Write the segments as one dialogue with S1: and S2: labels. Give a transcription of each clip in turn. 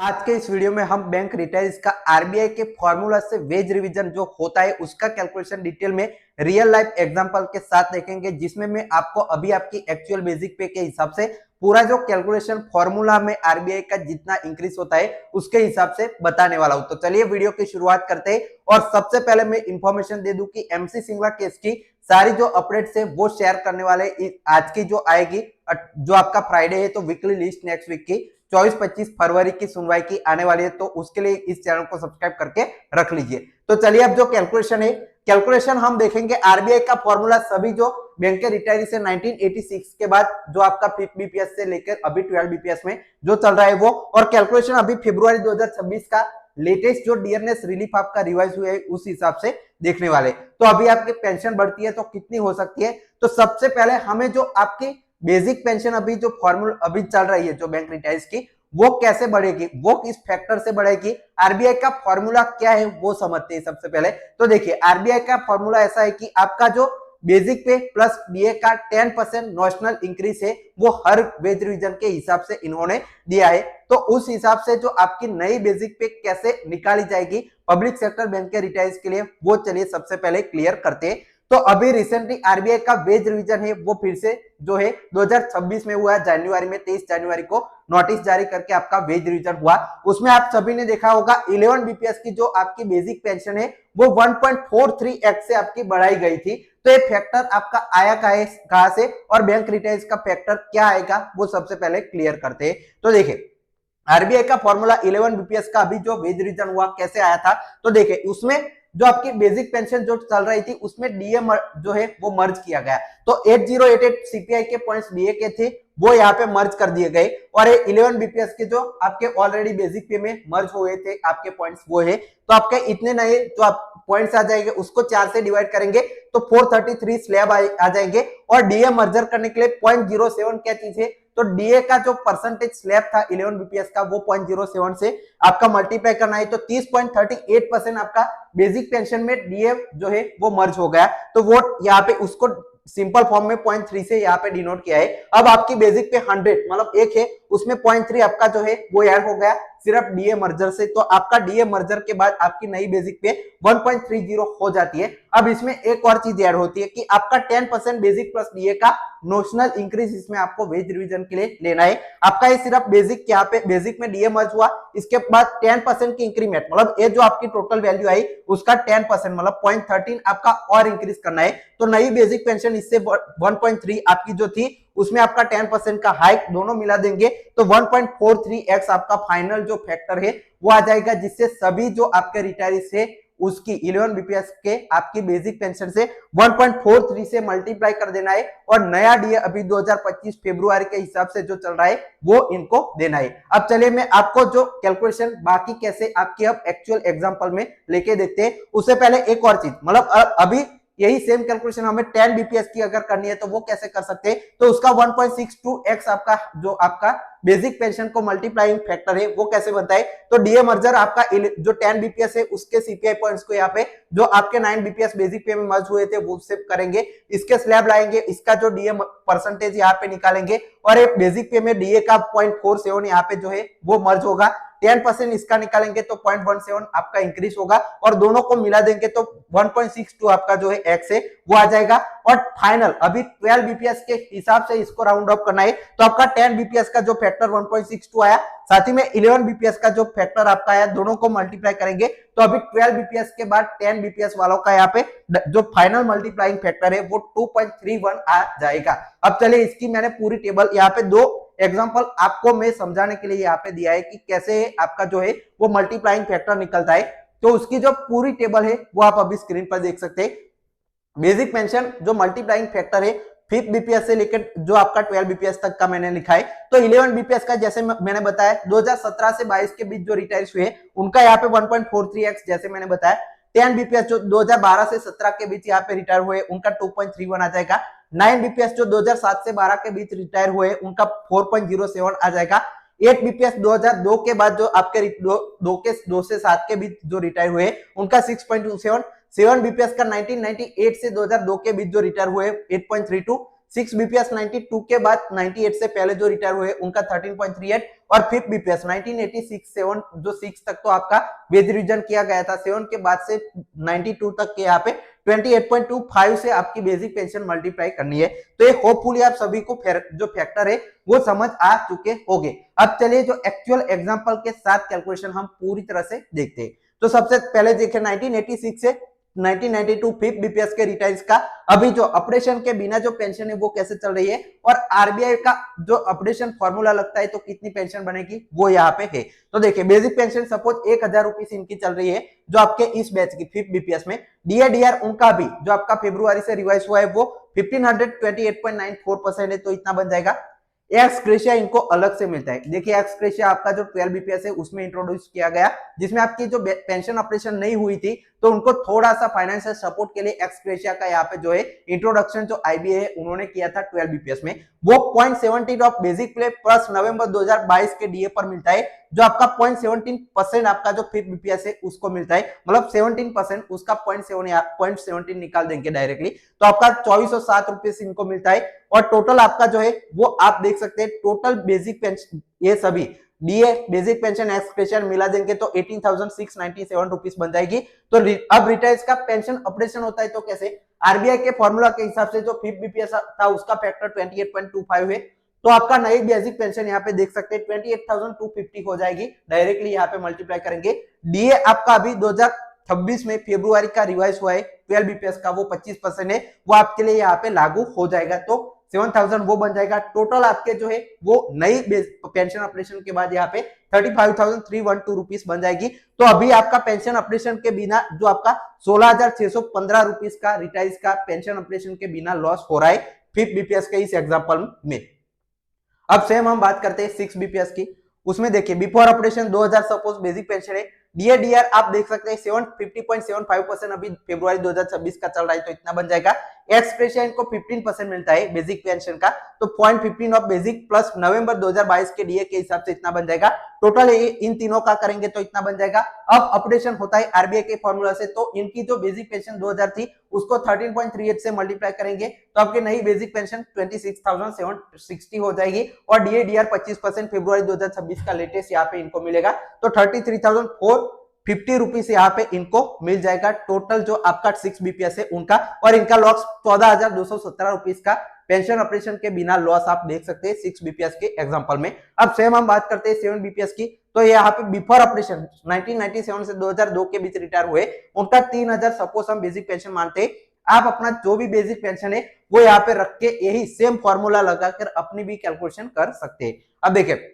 S1: आज के इस वीडियो में हम बैंक रिटायर्स का आरबीआई के फॉर्मूला से वेज रिवीजन जो होता है उसका कैलकुलेशन डिटेल में रियल लाइफ एग्जांपल के साथ देखेंगे, जिसमें मैं आपको अभी आपकी एक्चुअल बेसिक पे के हिसाब से पूरा जो कैलकुलेशन फॉर्मूला में आरबीआई का जितना इंक्रीज होता है उसके हिसाब से बताने वाला हूं। तो चलिए वीडियो की शुरुआत करते हैं। और सबसे पहले मैं इंफॉर्मेशन दे दूं कि एमसी सिंगला केस की सारी जो अपडेट्स है वो शेयर करने वाले आज की जो आएगी, जो आपका फ्राइडे है, तो वीकली लिस्ट नेक्स्ट वीक की 24-25 फरवरी की सुनवाई की आने वाली है, तो उसके लिए इस चैनल को सब्सक्राइब करके रख लीजिए। तो चलिए अब जो कैलकुलेशन है, कैलकुलेशन हम देखेंगे आरबीआई का फॉर्मूला सभी जो बैंक के रिटायरी से 1986 के बाद जो आपका 5 बीपीएस से लेकर अभी 12 बीपीएस में जो चल रहा है वो, और कैलकुलेशन अभी फरवरी 2026 का लेटेस्ट जो डियरनेस रिलीफ आपका रिवाइज हुआ है उस हिसाब से देखने वाले। तो अभी आपकी पेंशन बढ़ती है तो कितनी हो सकती है, तो सबसे पहले हमें जो आपकी बेसिक पेंशन अभी जो फॉर्मूला अभी चल रही है जो बैंक रिटायर्स की, वो कैसे बढ़ेगी, वो किस फैक्टर से बढ़ेगी, आरबीआई का फॉर्मूला क्या है वो समझते हैं सबसे पहले। तो देखिए आरबीआई का फॉर्मूला ऐसा है कि आपका जो बेसिक पे प्लस डीए का 10% नॉशनल इंक्रीज है वो हर वेज रिवीजन के हिसाब से इन्होंने दिया है। तो उस हिसाब से जो आपकी नई बेसिक पे कैसे निकाली जाएगी पब्लिक सेक्टर बैंक के रिटायर्स के लिए, वो चलिए सबसे पहले क्लियर करते हैं। तो अभी रिसेंटली आरबीआई का वेज रिवीजन है वो फिर से जो है 2026 में हुआ, जनवरी में 23 जनवरी को नोटिस जारी करके आपका वेज रिवीजन हुआ। उसमें आप सभी ने देखा होगा 11 बीपीएस की जो आपकी बेसिक पेंशन है वो 1.43x से आपकी बढ़ाई गई थी। तो ये फैक्टर आपका आया कहां से और बैंक रिटायर्स का फैक्टर क्या आएगा वो सबसे पहले क्लियर करते हैं। तो देखिए आरबीआई का फॉर्मूला 11 बीपीएस का अभी जो वेज रिवीजन हुआ कैसे आया था, तो देखिए उसमें जो आपकी बेसिक पेंशन जो चल रही थी उसमें डीए जो है वो मर्ज किया गया। तो 8088 सीपीआई के पॉइंट्स डीए के थे वो यहाँ पे मर्ज कर दिए गए, और ये 11 बीपीएस के जो आपके ऑलरेडी बेसिक पे में मर्ज हुए थे आपके पॉइंट्स वो है। तो आपके इतने नए जो आप पॉइंट्स आ जाएंगे उसको 4 से डिवाइड करेंगे तो 433 स्लैब आ जाएंगे, और डीए मर्जर करने के लिए 0.07 क्या चीज है, तो डीए का जो परसेंटेज स्लैब था 11 बीपीएस का वो 0.07 से आपका मल्टीप्लाई करना है। तो 30.38% आपका बेसिक पेंशन में डीए जो है वो मर्ज हो गया। तो वो यहाँ पे उसको सिंपल फॉर्म में 0.3 से यहाँ पे डिनोट किया है। अब आपकी बेसिक पे 100 मतलब एक है उसमें 0.3 आपका जो है वो ऐड हो गया सिर्फ डीए मर्जर से। तो आपका डीए मर्जर के बाद आपकी नई बेसिक पे 1.30 हो जाती है। अब इसमें एक और चीज ऐड होती है कि आपका 10% बेसिक प्लस डीए का नोशनल इंक्रीज इसमें आपको वेज रिवीजन के लिए लेना है। आपका ये सिर्फ बेसिक यहाँ पे बेसिक में डीए मर्ज हुआ, इसके बाद 10% की इंक्रीमेंट मतलब ये जो आपकी टोटल वैल्यू आई उसका 10% मतलब 0.13 आपका और इंक्रीज करना है। तो नई बेसिक पेंशन इससे 1.3 आपकी जो थी उसमें आपका 10% का हाइक दोनों मिला देंगे तो 1.43x आपका फाइनल जो फैक्टर है वो आ जाएगा, जिससे सभी जो आपके रिटायरीज है उसकी 11 बीपीएस के आपकी बेसिक पेंशन से 1.43 से मल्टीप्लाई कर देना है, और नया डीए अभी 2025 फरवरी के हिसाब से जो चल रहा है वो इनको देना है। अब चलिए मैं आपको जो कैलकुलेशन बाकी कैसे आपकी अब एक्चुअल एग्जांपल में लेके देखते हैं। उससे पहले एक और चीज, मतलब अभी यही सेम कैलकुलेशन हमें 10 बीपीएस की अगर करनी है तो वो कैसे कर सकते हैं, तो उसका 1.62x आपका जो आपका बेसिक पेंशन को मल्टीप्लाइंग फैक्टर है वो कैसे बनता है, तो डीए मर्जर आपका जो 10 बीपीएस है उसके सीपीआई पॉइंट्स को यहाँ पे जो आपके 9 बीपीएस बेसिक पे में मर्ज हुए थे वो उससे करेंगे, इसके स्लैब लाएंगे, इसका जो डीए परसेंटेज यहाँ पे निकालेंगे, और एक बेसिक पे में डीए का 0.47 यहाँ पे जो है वो मर्ज होगा, 10% इसका निकालेंगे तो 0.17 आपका इंक्रीज होगा, और दोनों को मिला देंगे तो 1.62 आपका जो है एक्स है वो आ जाएगा। और फाइनल अभी 12 बीपीएस के हिसाब से इसको राउंड ऑफ करना है तो आपका 10 बीपीएस का जो फैक्टर 1.62 आया, साथ ही में 11 बीपीएस का जो फैक्टर आपका आया, दोनों को मल्टीप्लाई करेंगे तो अभी 12 बीपीएस के बाद 10 बीपीएस वालों का यहाँ पे जो फाइनल मल्टीप्लाइंग फैक्टर है वो 2.31 आ जाएगा। अब चलिए इसकी मैंने पूरी टेबल यहाँ पे दो एग्जांपल आपको मैं समझाने के लिए यहाँ पे दिया है कि कैसे आपका जो है वो मल्टीप्लाइंग फैक्टर निकलता है। तो उसकी जो पूरी टेबल है वो आप अभी स्क्रीन पर देख सकते हैं। बेसिक पेंशन जो मल्टीप्लाइंग फैक्टर है 5 बीपीएस से लेकर जो आपका 12 बीपीएस तक का मैंने लिखा है, तो 11 बीपीएस का जैसे मैंने बताया 2017 से 22 के बीच जो रिटायर्स हुए उनका यहाँ पे 1.43x जैसे मैंने बताया, 10 बीपीएस जो 2012 से 17 के बीच यहाँ पे रिटायर हुए उनका 2.31 आ जाएगा, 9 बीपीएस जो 2007 से 12 के बीच रिटायर हुए उनका 4.07 आ जाएगा, 8 बीपीएस 2002 के बाद जो आपके 2 से 7 के बीच जो रिटायर हुए उनका 6.27, 7 बीपीएस का 1998 से 2002 के बीच जो रिटायर हुए 8.32, 6 बीपीएस 92 के बाद 98 से पहले जो रिटायर हुए उनका 13.38 और 5 बीपीएस 1986 7 जो 6 तक तो आपका वेज रिवीजन किया गया था, 7 के बाद से 92 तक के यहाँ पे 28.25 से आपकी बेसिक पेंशन मल्टीप्लाई करनी है। तो ये होपफुली आप सभी को जो फैक्टर है वो समझ आ चुके होंगे। अब चलिए जो एक्चुअल एग्जांपल के साथ कैलकुलेशन हम पूरी तरह से देखते हैं। तो सबसे पहले देखिए 1986 से 1992 5 बीपीएस के रिटायर्स का अभी जो अपडेशन के बिना जो पेंशन है वो कैसे चल रही है और आरबीआई का जो अपडेशन फॉर्मूला लगता है तो कितनी पेंशन बनेगी वो यहाँ पे है। तो देखिए बेसिक पेंशन सपोज 1000 रुपीज इनकी चल रही है जो आपके इस बैच की 5 बीपीएस में। डीएडीआर उनका भी जो आपका फरवरी से रिवाइज हुआ है वो 1528.94% है, तो इतना बन जाएगा। एक्स ग्रेशिया इनको अलग से मिलता है। देखिए एक्स ग्रेशिया आपका जो 12 बीपीएस है उसमें इंट्रोड्यूस किया गया, जिसमें आपकी जो पेंशन ऑपरेशन नहीं हुई थी तो उनको थोड़ा सा फाइनेंशियल सपोर्ट के लिए एक्स ग्रेशिया का यहाँ पे जो है इंट्रोडक्शन जो आईबीए है उन्होंने किया था 12 बीपीएस में। वो 0.17 ऑफ बेसिक पे प्लस नवंबर 2022 के डीए पर मिलता है, जो आपका 0.17% आपका जो 5 बीपीएस है उसको मिलता है, मतलब 17% उसका 0.17 निकाल देंगे डायरेक्टली तो आपका 2407 रुपीज इनको मिलता है। और टोटल आपका जो है वो आप देख सकते हैं टोटल बेसिक पेंशन ये सभी डीए बेसिक पेंशन एक्सप्रेशन मिला देंगे तो 18,697 रुपीज बन जाएगी। तो अब रिटायर्स का पेंशन ऑपरेशन होता है तो कैसे, आरबीआई के फॉर्मूला के हिसाब से जो 5 बीपीएस था उसका फैक्टर 28.25 है, तो आपका नई बेसिक पेंशन यहाँ पे देख सकते हैं 28,250 हो जाएगी। डायरेक्टली यहाँ पे मल्टीप्लाई करेंगे। डीए आपका अभी 2026 में फरवरी का रिवाइज हुआ है 12 बीपीएस का, वो 25% है, वो आपके लिए यहाँ पे लागू हो जाएगा तो 7,000 वो बन जाएगा। टोटल आपके जो है वो नई पेंशन ऑपरेशन के बाद यहाँ पे 35,312 रुपीज बन जाएगी। तो अभी आपका पेंशन ऑपरेशन के बिना जो आपका 16,615 रुपीज का रिटायर्स का पेंशन ऑपरेशन के बिना लॉस हो रहा है 5 बीपीएस के इस एग्जांपल में। अब सेम हम बात करते हैं 6 बीपीएस की। उसमें देखिए before operation 2000 suppose basic pension है, डीएडीआर आप देख सकते हैं 750.75% अभी फरवरी 2026 का चल रहा है तो इतना बन जाएगा। एक्सप्रेशन को 15% मिलता है बेसिक पेंशन का, तो 0.15 ऑफ बेसिक प्लस नवंबर 2022 के डीए के हिसाब से इतना बन जाएगा। टोटल इन तीनों का करेंगे तो इतना बन जाएगा। अब ऑपरेशन होता है आरबीआई के फॉर्मूला से, तो इनकी जो बेसिक पेंशन 2000 थी उसको 13.38 से मल्टीप्लाई करेंगे तो आपकी नई बेसिक पेंशन 26,760 हो जाएगी और डीएडीआर 25% फरवरी 2026 का लेटेस्ट यहाँ पे इनको मिलेगा तो 33,450 रुपीज यहाँ पे इनको मिल जाएगा। टोटल जो आपका 6 बीपीएस है उनका, और इनका लॉस 14,217 रुपीज का पेंशन ऑपरेशन के बिना लॉस आप देख सकते हैं 6 बीपीएस के एग्जांपल में। अब सेम हम बात करते हैं 7 बीपीएस की, तो यहाँ पे बिफोर ऑपरेशन 1997 से 2002 के बीच रिटायर हुए उनका 3,000 सपोज हम बेसिक पेंशन मानते हैं। आप अपना जो भी बेसिक पेंशन है वो यहाँ पे रख के यही सेम फॉर्मूला लगाकर अपनी भी कैलकुलेशन कर सकते हैं। अब देखिए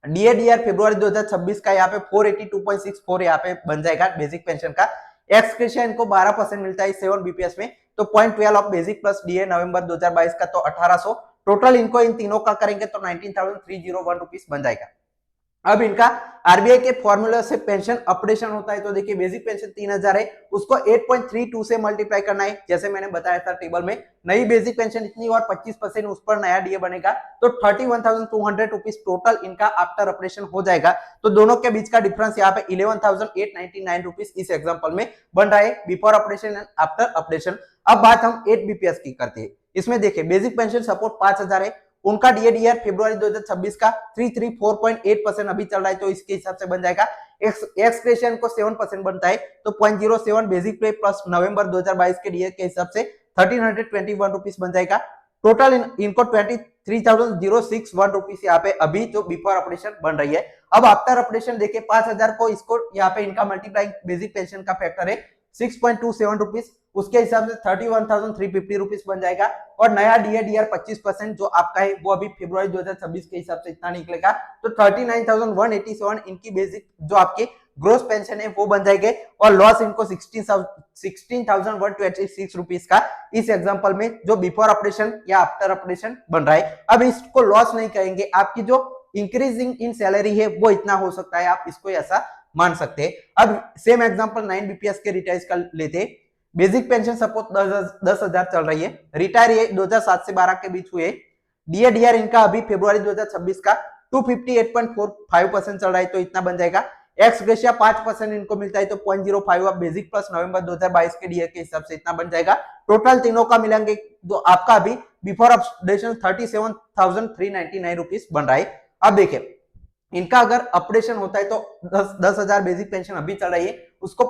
S1: डीएडीआर फरवरी 2026 का यहाँ पे 482.64 यहाँ पे बन जाएगा बेसिक पेंशन का। एक्सक्रेशन इनको 12% मिलता है 7 बीपीएस में, तो 0.12 ऑफ बेसिक प्लस डीए नवंबर 2022 का तो 1800। टोटल इनको इन तीनों का करेंगे तो 19,301 रुपीज बन जाएगा। अब इनका आरबीआई के फॉर्मूला से पेंशन ऑपरेशन होता है तो देखिए बेसिक पेंशन 3,000 है, उसको 8.32 से मल्टीप्लाई करना है जैसे मैंने बताया था टेबल में। नई बेसिक पेंशन इतनी और 25% उस पर नया डीए बनेगा तो 31,200 रुपीज टोटल इनका आफ्टर ऑपरेशन हो जाएगा। तो दोनों के बीच का डिफरेंस यहाँ पे 11,899 रुपीज इस एग्जांपल में बन रहा है before operation and after operation. अब बात हम 8 बीपीएस की करते हैं। इसमें देखिए बेसिक पेंशन सपोर्ट 5,000 है, उनका डीएडीआर फरवरी 2026 का 334.8% अभी चल रहा है तो इसके हिसाब से बन जाएगा। एक्सप्रेशन को 7% बनता है तो 0.07 बेसिक पे प्लस नवंबर 2022 के डीए के हिसाब से 1,321 रुपीज बन जाएगा। टोटल इनको 23,061 रुपीज यहाँ पे अभी जो बिफोर ऑपरेशन बन रही है। अब आफ्टर ऑपरेशन देखिए 5,000 को इसको यहाँ पे इनका मल्टीप्लाई बेसिक पेंशन का फैक्टर है 6.27 रुपीज, उसके हिसाब से 31,350 रुपीज बन जाएगा। और नया डीएडीआर 25% जो आपका है वो अभी फरवरी 2026 के हिसाब से इतना निकलेगा तो 39,187 इनकी बेसिक जो आपकी ग्रोस पेंशन है वो बन जाएंगे। और लॉस इनको 16,126 रुपीज का इस एग्जांपल में जो बिफोर ऑपरेशन या आफ्टर ऑपरेशन बन रहा है। अब इसको लॉस नहीं कहेंगे, आपकी जो इंक्रीजिंग इन सैलरी है वो इतना हो सकता है, आप इसको ऐसा मान सकते हैं। अब सेम एग्जांपल 9 बीपीएस के रिटायर्स का लेते हैं। बेसिक पेंशन सपोज 10,000 चल रही है, रिटायर ये 2007 से 12 के बीच हुए। डीएडीआर इनका अभी फरवरी 2026 का 258.45% चल रहा है तो इतना बन जाएगा। एक्स ग्रेशिया 5% इनको मिलता है तो 0.05 ऑफ बेसिक प्लस नवंबर 2022 के डीए के हिसाब से इतना बन जाएगा। टोटल तीनों का मिलेंगे तो आपका अभी बिफोर अपडेशन 37,399 रुपीज बन रहा है। अब देखिए इनका अगर अपडेशन होता है तो 10,000 बेसिक पेंशन अभी चल रही है, उसको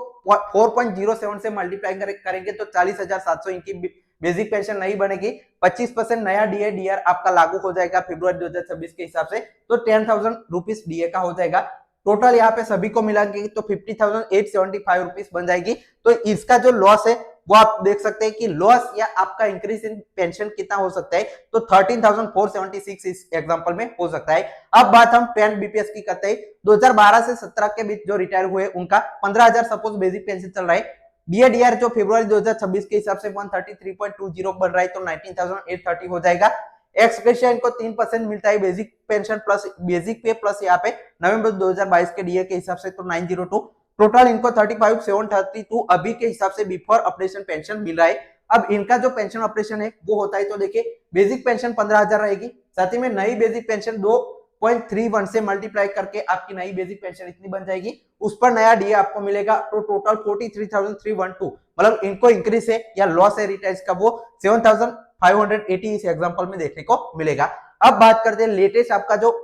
S1: 4.07 से मल्टीप्लाई करेंगे तो 40,700 इनकी बेसिक पेंशन नहीं बनेगी। 25% नया डीए डीआर आपका लागू हो जाएगा फरवरी 2026 के हिसाब से, तो 10,000 रुपीज डीए का हो जाएगा। टोटल यहाँ पे सभी को मिलाएंगे तो 50,875 रुपीज बन जाएगी। तो इसका जो लॉस है वो आप देख सकते हैं कि लॉस या आपका इंक्रीज इन पेंशन कितना हो सकता है, तो 13,476 इस एग्जांपल में हो सकता है। अब बात हम 10 बीपीएस की करते हैं। 2012 से 17 के बीच जो रिटायर हुए उनका 15,000 सपोज बेसिक पेंशन चल रहा है। डीएडीआर जो फरवरी 2026 के हिसाब से 133.20 बन रहा है, तो 19,830 हो जाएगा। एक्स ग्रेशिया इनको 3% मिलता है बेसिक पेंशन प्लस बेसिक पे प्लस यहाँ पे नवंबर 2022 के डीए के हिसाब से, तो 902। टोटल इनको 35,732 अभी के हिसाब से बिफोर ऑपरेशन पेंशन मिल रहा है। अब इनका जो पेंशन ऑपरेशन है वो होता है, तो देखिए बेसिक पेंशन 15,000 रहेगी, साथ ही में नई बेसिक पेंशन 2.31 से मल्टीप्लाई करके आपकी नई बेसिक पेंशन इतनी बन जाएगी, उस पर नया डीए आपको मिलेगा, तो टोटल 43,312। मतलब इनको इंक्रीज है या लॉस है रिटायर्स का वो 7,580 इस एग्जांपल में देखने को मिलेगा। अब बात करते हैं लेटेस्ट आपका जो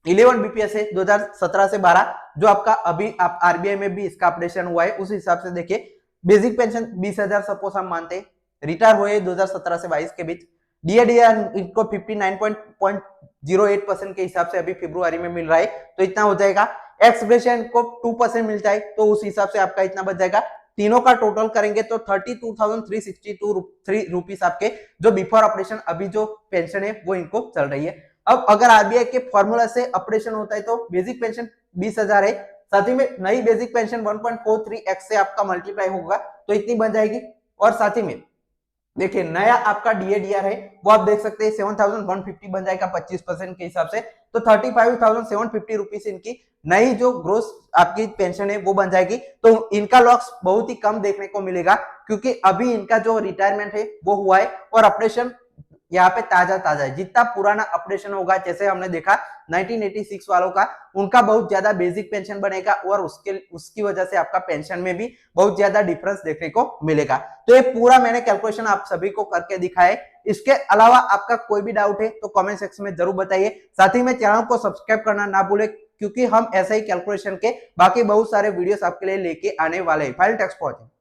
S1: 11 बीपीएस है 2017 से 12, जो आपका अभी आप आरबीआई में भी इसका अपडेशन हुआ है, उस हिसाब से देखिए बेसिक पेंशन 20,000 सपोज हम मानते हैं, रिटायर हुए 2017 से 22 के बीच, डीएडीआर इनको 59.08% के हिसाब से अभी फरवरी में मिल रहा है, तो इतना हो जाएगा। एक्स ग्रेशिया इनको 2% मिलता है, तो उस हिसाब से आपका इतना बच जाएगा। तीनों का टोटल करेंगे तो 32,362 रुपीस आपके जो बिफोर ऑपरेशन अभी जो पेंशन है वो इनको चल रही है। अब अगर आरबीआई के फॉर्मूला से ऑपरेशन होता है तो बेसिक पेंशन 20,000 है, साथ ही में नई बेसिक पेंशन 1.43x से आपका मल्टीप्लाई होगा तो इतनी बन जाएगी। और साथ ही में देखिए नया आपका डीएडीआर है वो आप देख सकते हैं 7,150 बन जाएगा 25% के हिसाब से, तो 35,750 रुपीस इनकी नई जो ग्रोस आपकी पेंशन है वो बन जाएगी। तो इनका लॉस बहुत ही कम देखने को मिलेगा, क्योंकि अभी इनका जो रिटायरमेंट है वो हुआ है और ऑपरेशन यहाँ पे ताजा ताजा है। जितना पुराना ऑपरेशन होगा, जैसे हमने देखा 1986 वालों का, उनका बहुत ज्यादा बेसिक पेंशन बनेगा और उसकी वजह से आपका पेंशन में भी बहुत ज्यादा डिफरेंस देखने को मिलेगा। तो ये पूरा मैंने कैलकुलेशन आप सभी को करके दिखाया। इसके अलावा आपका कोई भी डाउट है तो कमेंट सेक्शन में जरूर बताइए। साथ ही में चैनल को सब्सक्राइब करना ना भूले, क्योंकि हम ऐसे ही कैलकुलेशन के बाकी बहुत सारे वीडियोस आपके लिए लेके आने वाले हैं। फाइनल टेक्स्ट पहुंचे।